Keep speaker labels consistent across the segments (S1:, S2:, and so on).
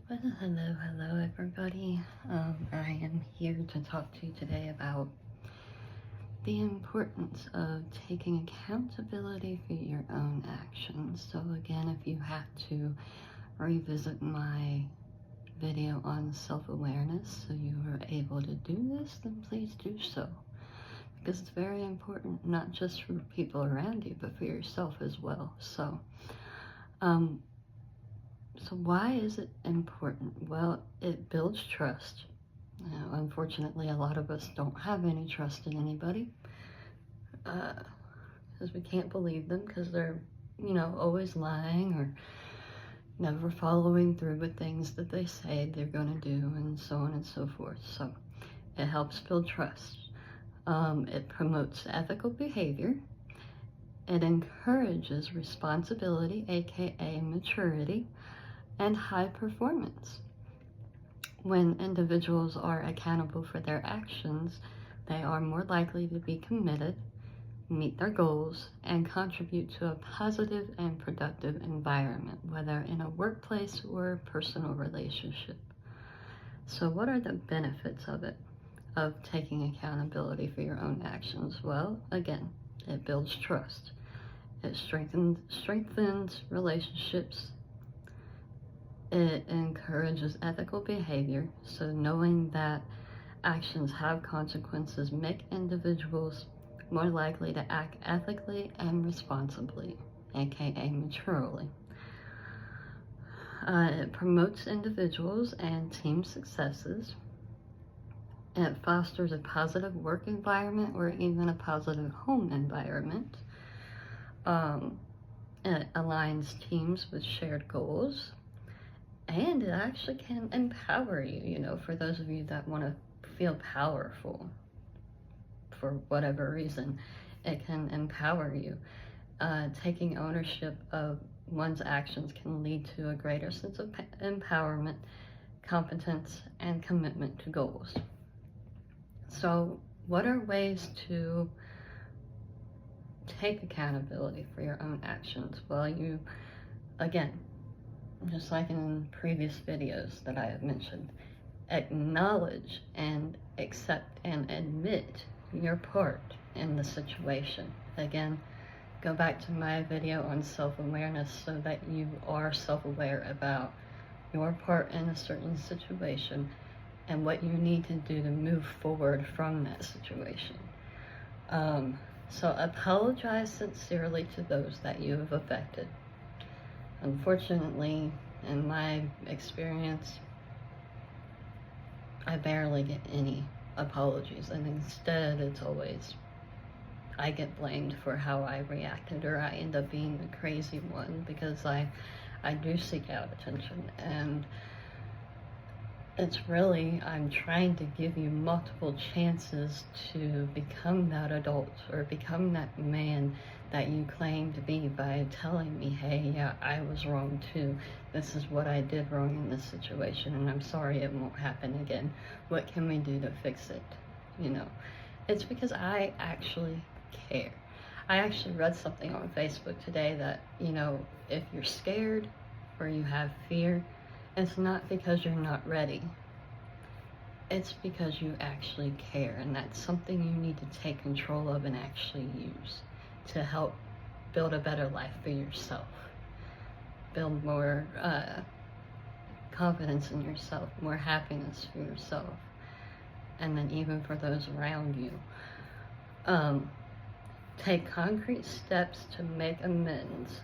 S1: Well, hello everybody. I am here to talk to you today about the importance of taking accountability for your own actions. So again, if you have to revisit my video on self-awareness so you are able to do this, then please do so. Because it's very important, not just for people around you, but for yourself as well. So why is it important? Well, it builds trust. Unfortunately, a lot of us don't have any trust in anybody because we can't believe them because they're, always lying or never following through with things that they say they're going to do, and so on and so forth. So it helps build trust. It promotes ethical behavior. It encourages responsibility, aka maturity, and high performance. When individuals are accountable for their actions, they are more likely to be committed, meet their goals, and contribute to a positive and productive environment, whether in a workplace or a personal relationship. So what are the benefits of it, of taking accountability for your own actions? Well, again, it builds trust. It strengthens relationships. It encourages ethical behavior, so knowing that actions have consequences make individuals more likely to act ethically and responsibly, aka maturely. It promotes individuals and team successes. It fosters a positive work environment or even a positive home environment. It aligns teams with shared goals. And it actually can empower you, for those of you that want to feel powerful for whatever reason, it can empower you. Taking ownership of one's actions can lead to a greater sense of empowerment, competence, and commitment to goals. So what are ways to take accountability for your own actions? Well, again, just like in previous videos that I have mentioned, acknowledge and accept and admit your part in the situation. Again, go back to my video on self-awareness so that you are self-aware about your part in a certain situation and what you need to do to move forward from that situation. So apologize sincerely to those that you have affected. Unfortunately, in my experience, I barely get any apologies, and instead it's always I get blamed for how I reacted, or I end up being the crazy one because I do seek out attention, and it's really, I'm trying to give you multiple chances to become that adult or become that man that you claim to be by telling me, hey, yeah, I was wrong too. This is what I did wrong in this situation, and I'm sorry it won't happen again. What can we do to fix it? It's because I actually care. I actually read something on Facebook today that, if you're scared or you have fear, it's not because you're not ready. It's because you actually care, and that's something you need to take control of and actually use to help build a better life for yourself. Build more confidence in yourself, more happiness for yourself, and then even for those around you. Take concrete steps to make amends.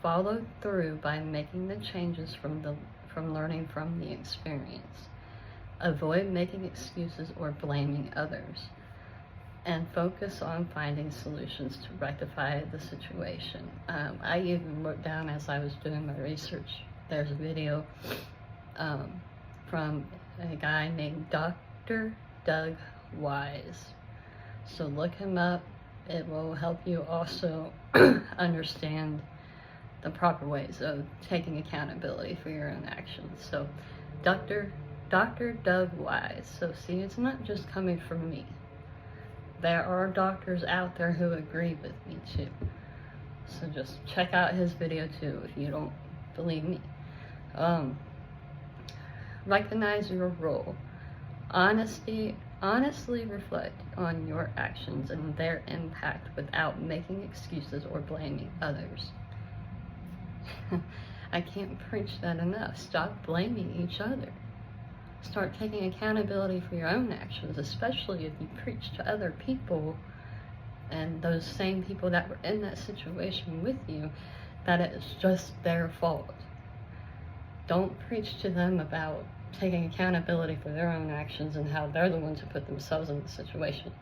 S1: Follow through by making the changes from learning from the experience. Avoid making excuses or blaming others. And focus on finding solutions to rectify the situation. I even wrote down as I was doing my research, there's a video from a guy named Dr. Doug Wise. So look him up. It will help you also understand the proper ways of taking accountability for your own actions. So Dr. Doug Wise. So see, it's not just coming from me. There are doctors out there who agree with me too. So just check out his video too if you don't believe me. Recognize your role. Honestly reflect on your actions and their impact without making excuses or blaming others. I can't preach that enough. Stop blaming each other. Start taking accountability for your own actions, especially if you preach to other people and those same people that were in that situation with you, that it's just their fault. Don't preach to them about taking accountability for their own actions and how they're the ones who put themselves in the situation.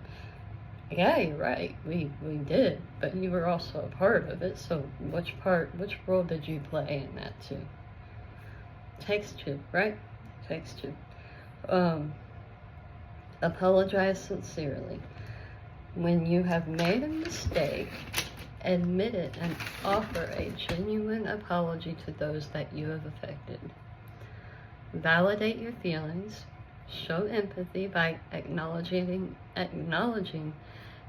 S1: Yeah, you're right, we did, but you were also a part of it, so which role did you play in that too? Takes two, right? Takes two. Apologize sincerely. When you have made a mistake, admit it and offer a genuine apology to those that you have affected. Validate your feelings. Show empathy by acknowledging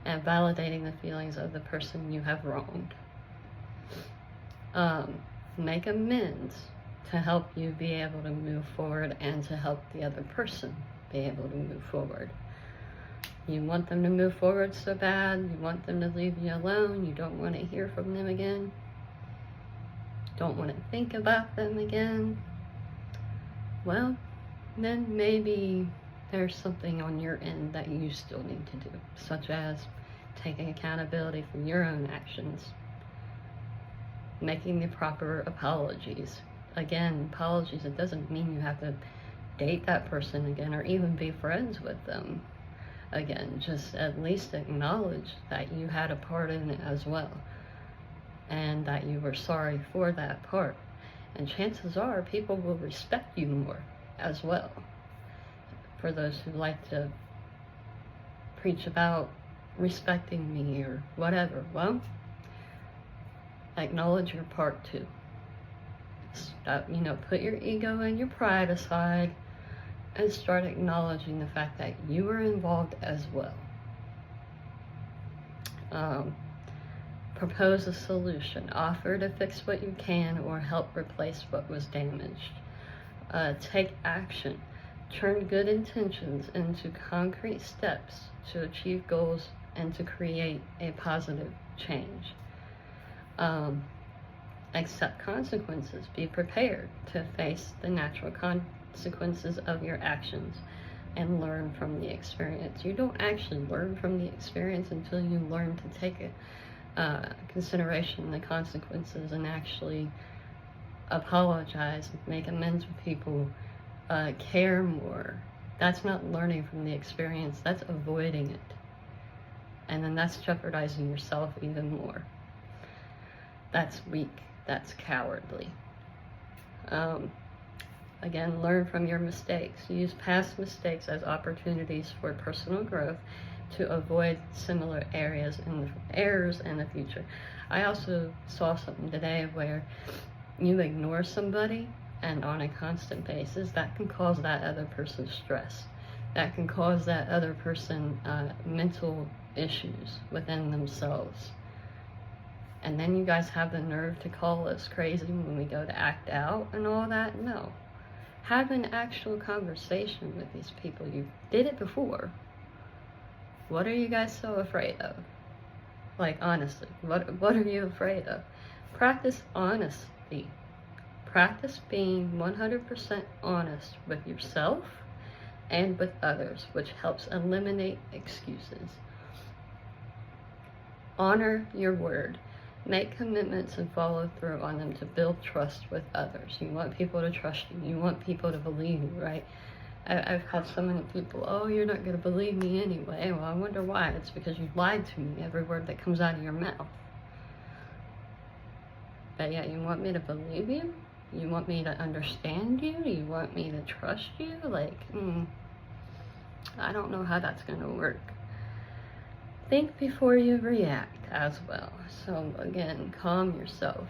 S1: and validating the feelings of the person you have wronged. Make amends to help you be able to move forward and to help the other person be able to move forward. You want them to move forward so bad, you want them to leave you alone, you don't want to hear from them again, don't want to think about them again. Well, then maybe there's something on your end that you still need to do, such as taking accountability for your own actions, making the proper apologies. Again, apologies, it doesn't mean you have to date that person again or even be friends with them again. Just at least acknowledge that you had a part in it as well and that you were sorry for that part. And chances are people will respect you more as well. For those who like to preach about respecting me or whatever, well, acknowledge your part too. Stop, put your ego and your pride aside and start acknowledging the fact that you were involved as well. Propose a solution. Offer to fix what you can or help replace what was damaged. Take action. Turn good intentions into concrete steps to achieve goals and to create a positive change. Accept consequences. Be prepared to face the natural consequences of your actions and learn from the experience. You don't actually learn from the experience until you learn to take consideration the consequences and actually apologize, make amends with people, care more. That's not learning from the experience, that's avoiding it. And then that's jeopardizing yourself even more. That's weak, that's cowardly. Again, learn from your mistakes. Use past mistakes as opportunities for personal growth to avoid similar errors in the future. I also saw something today where you ignore somebody and on a constant basis, that can cause that other person stress. That can cause that other person mental issues within themselves. And then you guys have the nerve to call us crazy when we go to act out and all that? No. Have an actual conversation with these people. You did it before. What are you guys so afraid of? Like, honestly, what are you afraid of? Practice honesty. Practice being 100% honest with yourself and with others, which helps eliminate excuses. Honor your word. Make commitments and follow through on them to build trust with others. You want people to trust you. You want people to believe you, right? I've had so many people, oh, you're not going to believe me anyway. Well, I wonder why. It's because you lied to me every word that comes out of your mouth. But yeah, you want me to believe you? You want me to understand you? You want me to trust you? Like, I don't know how that's going to work. Think before you react as well. So again, calm yourself.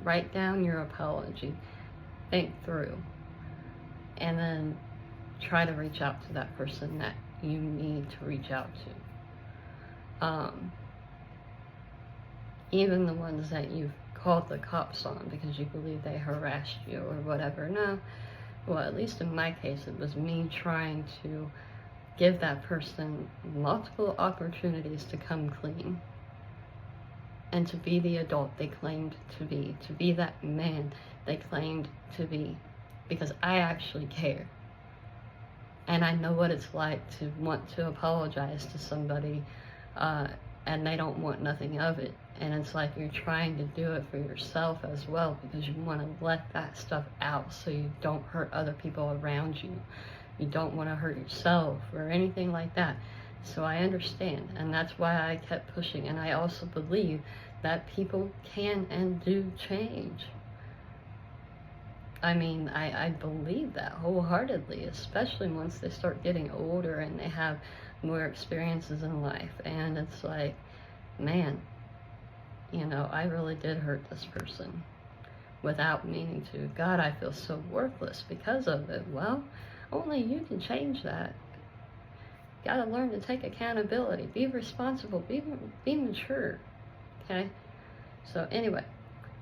S1: Write down your apology. Think through. And then try to reach out to that person that you need to reach out to. Even the ones that you've called the cops on because you believe they harassed you or whatever. No, well, at least in my case, it was me trying to give that person multiple opportunities to come clean and to be the adult they claimed to be that man they claimed to be, because I actually care. And I know what it's like to want to apologize to somebody and they don't want nothing of it. And it's like you're trying to do it for yourself as well, because you want to let that stuff out so you don't hurt other people around you. You don't want to hurt yourself or anything like that. So I understand, and that's why I kept pushing. And I also believe that people can and do change. I mean, I believe that wholeheartedly, especially once they start getting older and they have more experiences in life. And it's like, man, you know, I really did hurt this person without meaning to. God, I feel so worthless because of it. Well, only you can change that. Gotta learn to take accountability, be responsible, be mature, okay? So anyway,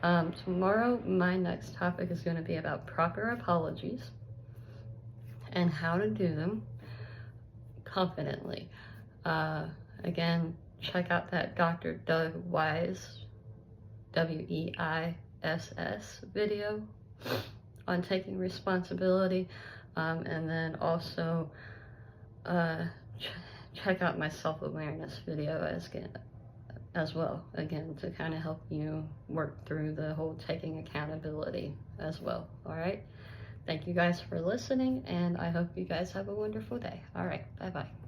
S1: tomorrow my next topic is going to be about proper apologies and how to do them confidently. Again, check out that Dr. Doug Weiss, W-E-I-S-S video on taking responsibility, and then also check out my self-awareness video as well, again, to kind of help you work through the whole taking accountability as well. All right, thank you guys for listening, and I hope you guys have a wonderful day. All right, bye-bye.